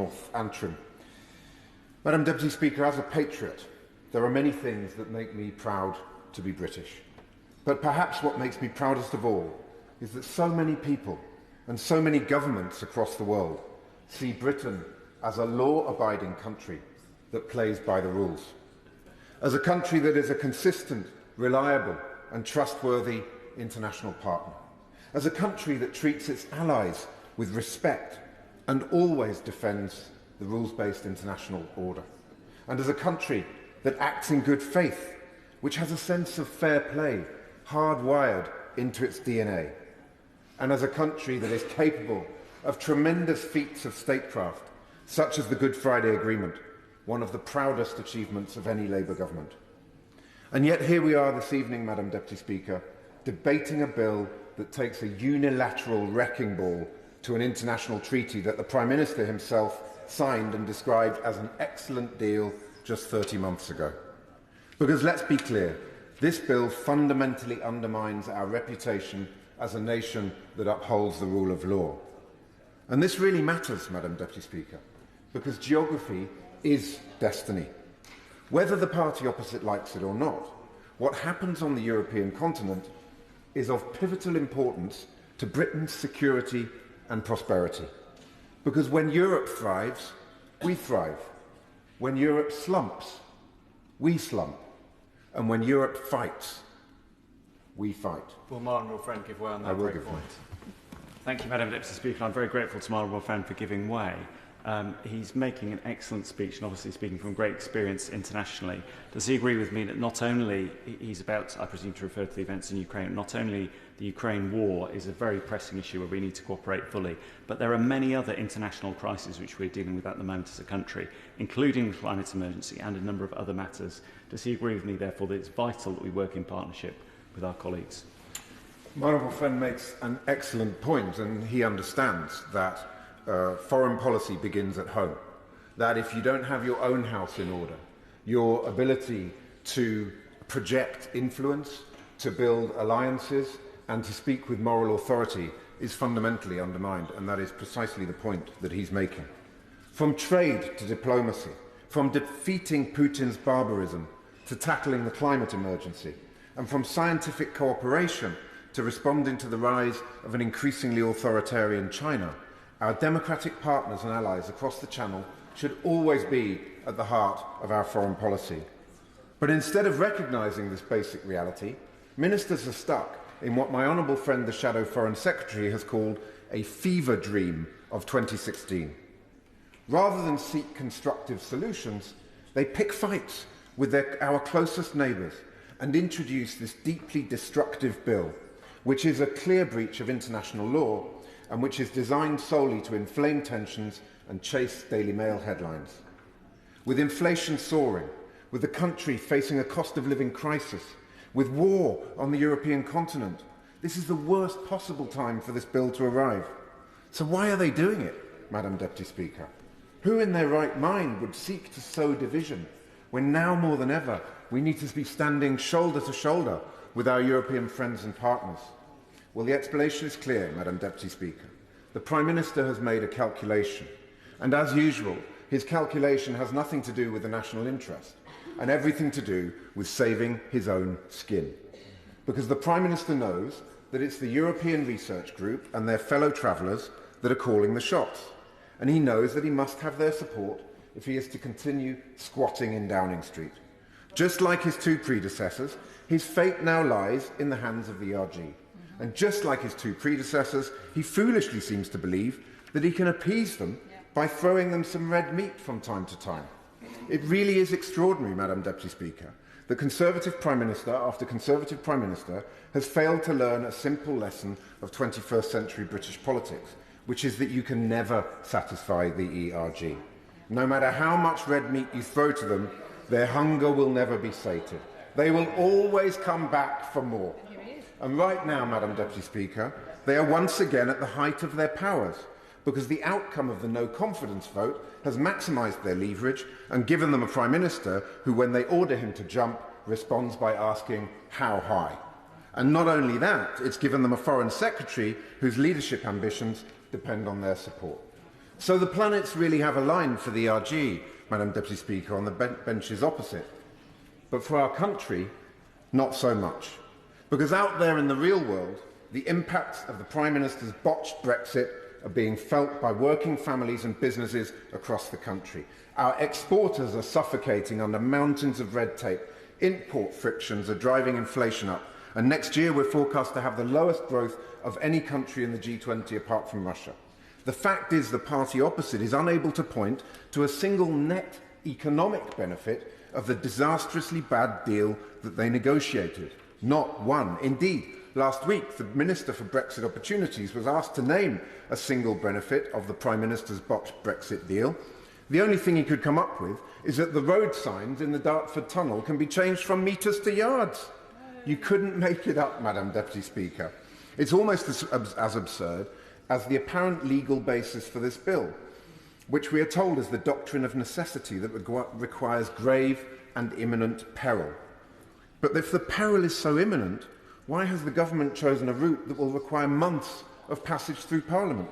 North Antrim. Madam Deputy Speaker, as a patriot, there are many things that make me proud to be British. But perhaps what makes me proudest of all is that so many people and so many governments across the world see Britain as a law-abiding country that plays by the rules, as a country that is a consistent, reliable and trustworthy international partner, as a country that treats its allies with respect and always defends the rules-based international order, and as a country that acts in good faith, which has a sense of fair play hardwired into its DNA, and as a country that is capable of tremendous feats of statecraft, such as the Good Friday Agreement, one of the proudest achievements of any Labour government. And yet here we are this evening, Madam Deputy Speaker, debating a bill that takes a unilateral wrecking ball to an international treaty that the Prime Minister himself signed and described as an excellent deal just 30 months ago. Because let's be clear, this bill fundamentally undermines our reputation as a nation that upholds the rule of law. And this really matters, Madam Deputy Speaker, because geography is destiny. Whether the party opposite likes it or not, what happens on the European continent is of pivotal importance to Britain's security and prosperity. Because when Europe thrives, we thrive. When Europe slumps, we slump. And when Europe fights, we fight. Will my honourable friend give way on that? I will give way. Thank you, Madam Deputy Speaker. I'm very grateful to my honourable friend for giving way. He's making an excellent speech and obviously speaking from great experience internationally. Does he agree with me that not only he's about, I presume, to refer to the events in Ukraine, not only the Ukraine war is a very pressing issue where we need to cooperate fully, but there are many other international crises which we're dealing with at the moment as a country, including the climate emergency and a number of other matters. Does he agree with me, therefore, that it's vital that we work in partnership with our colleagues? My honourable friend makes an excellent point, and he understands that foreign policy begins at home. That if you don't have your own house in order, your ability to project influence, to build alliances, and to speak with moral authority is fundamentally undermined, and that is precisely the point that he's making. From trade to diplomacy, from defeating Putin's barbarism to tackling the climate emergency, and from scientific cooperation to responding to the rise of an increasingly authoritarian China, our democratic partners and allies across the Channel should always be at the heart of our foreign policy. But instead of recognising this basic reality, ministers are stuck in what my honourable friend, the Shadow Foreign Secretary, has called a fever dream of 2016. Rather than seek constructive solutions, they pick fights with our closest neighbours and introduce this deeply destructive bill, which is a clear breach of international law and which is designed solely to inflame tensions and chase Daily Mail headlines. With inflation soaring, with the country facing a cost of living crisis, with war on the European continent, this is the worst possible time for this bill to arrive. So why are they doing it, Madam Deputy Speaker? Who in their right mind would seek to sow division when now more than ever we need to be standing shoulder to shoulder with our European friends and partners? Well, the explanation is clear, Madam Deputy Speaker. The Prime Minister has made a calculation, and as usual, his calculation has nothing to do with the national interest and everything to do with saving his own skin. Because the Prime Minister knows that it's the European Research Group and their fellow travellers that are calling the shots, and he knows that he must have their support if he is to continue squatting in Downing Street. Just like his two predecessors, his fate now lies in the hands of the ERG. And just like his two predecessors, he foolishly seems to believe that he can appease them by throwing them some red meat from time to time. It really is extraordinary, Madam Deputy Speaker, that Conservative Prime Minister after Conservative Prime Minister has failed to learn a simple lesson of 21st century British politics, which is that you can never satisfy the ERG. No matter how much red meat you throw to them, their hunger will never be sated. They will always come back for more. And right now, Madam Deputy Speaker, they are once again at the height of their powers, because the outcome of the no-confidence vote has maximised their leverage and given them a Prime Minister who, when they order him to jump, responds by asking, how high? And not only that, it's given them a Foreign Secretary whose leadership ambitions depend on their support. So the planets really have aligned for the ERG, Madam Deputy Speaker, on the benches opposite. But for our country, not so much. Because out there in the real world, the impacts of the Prime Minister's botched Brexit are being felt by working families and businesses across the country. Our exporters are suffocating under mountains of red tape. Import frictions are driving inflation up. And next year we're forecast to have the lowest growth of any country in the G20 apart from Russia. The fact is the party opposite is unable to point to a single net economic benefit of the disastrously bad deal that they negotiated. Not one. Indeed, last week the Minister for Brexit Opportunities was asked to name a single benefit of the Prime Minister's botched Brexit deal. The only thing he could come up with is that the road signs in the Dartford Tunnel can be changed from metres to yards. You couldn't make it up, Madam Deputy Speaker. It's almost as absurd as the apparent legal basis for this bill, which we are told is the doctrine of necessity that requires grave and imminent peril. But if the peril is so imminent, why has the government chosen a route that will require months of passage through Parliament?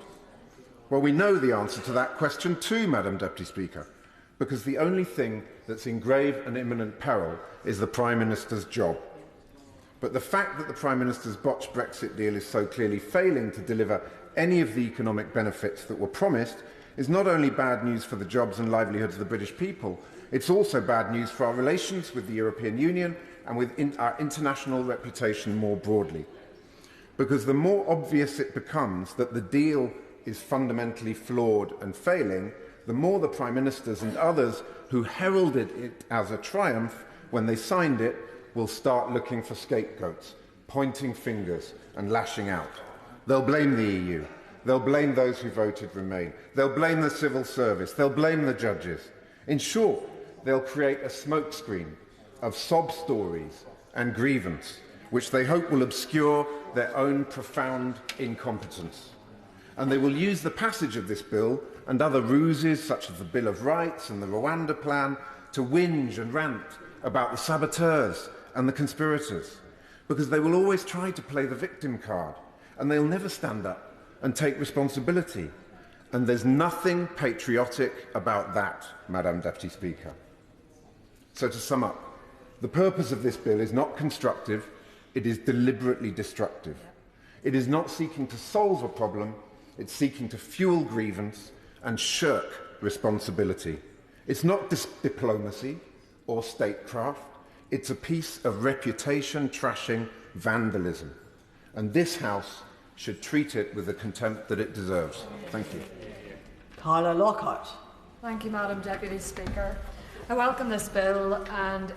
Well, we know the answer to that question too, Madam Deputy Speaker, because the only thing that's in grave and imminent peril is the Prime Minister's job. But the fact that the Prime Minister's botched Brexit deal is so clearly failing to deliver any of the economic benefits that were promised is not only bad news for the jobs and livelihoods of the British people, it's also bad news for our relations with the European Union and with our international reputation more broadly. Because the more obvious it becomes that the deal is fundamentally flawed and failing, the more the Prime Ministers and others who heralded it as a triumph when they signed it will start looking for scapegoats, pointing fingers and lashing out. They'll blame the EU. They'll blame those who voted Remain. They'll blame the civil service. They'll blame the judges. In short, they'll create a smokescreen of sob stories and grievance, which they hope will obscure their own profound incompetence. And they will use the passage of this bill and other ruses, such as the Bill of Rights and the Rwanda Plan, to whinge and rant about the saboteurs and the conspirators, because they will always try to play the victim card, and they'll never stand up and take responsibility. And there's nothing patriotic about that, Madam Deputy Speaker. So to sum up, the purpose of this bill is not constructive, it is deliberately destructive. It is not seeking to solve a problem, it's seeking to fuel grievance and shirk responsibility. It's not diplomacy or statecraft, it's a piece of reputation trashing vandalism. And this House should treat it with the contempt that it deserves. Thank you. Carla Lockhart. Thank you, Madam Deputy Speaker. I welcome this bill and